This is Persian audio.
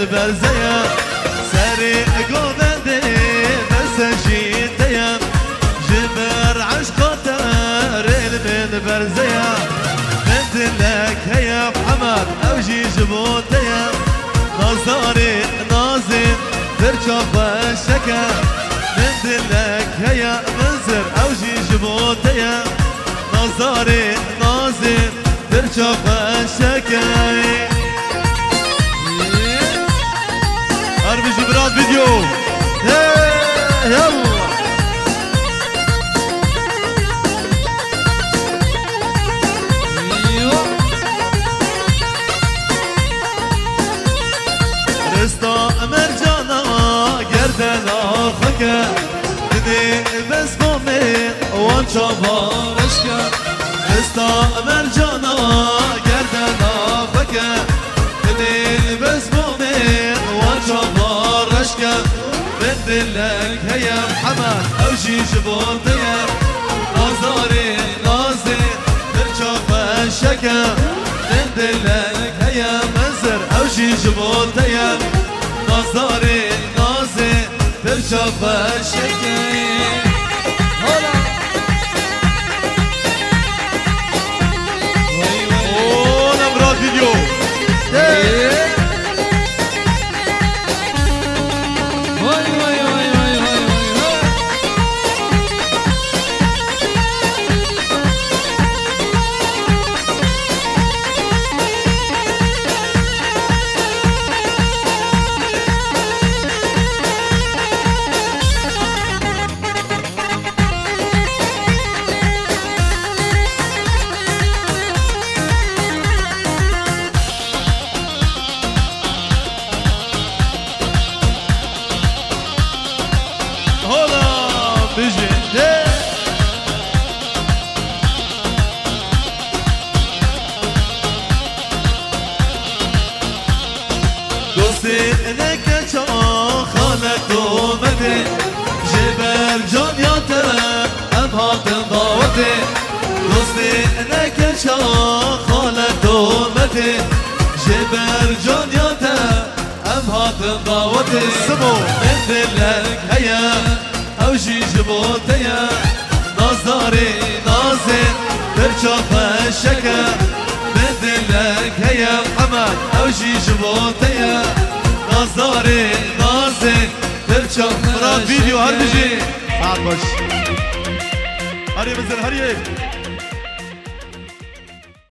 برزيا سري قومندي بسجيتيا جبر عشقة ريل من برزيا مثلك هيا محمد أوجي جبوتيا نظاري نازم ترشف الشكا مثلك هيا منزر أوجي جبوتيا نظاري نازم ترشف الشكا هربي جبرات فيديو يلا رستا مرجانا گردنا خکه دنی بس بومین وان چابارشکه رستا مرجانا گردنا خکه دنی بس بومین وان چابارشکه بدلك هيا محمد اوجي جبوتيا نظاري نازي ترشف الشكا بدلك هيا منزر اوجي جبوتيا نظاري نازي ترشف الشكا نمرات فيديو انك چا خالت اومده جبر جان یاته ام هاتن داوته دوستی انک چا خالت اومده جبر جان یاته ام هاتن داوته سمو مثلك هيا اوجي جبوتيا نظاري نازل ترشف الشكا مثلك هيا محمد اوجي جبوتيا نظاري نازل ترشف مرات فيديو هربجي عبش هري بنزل هري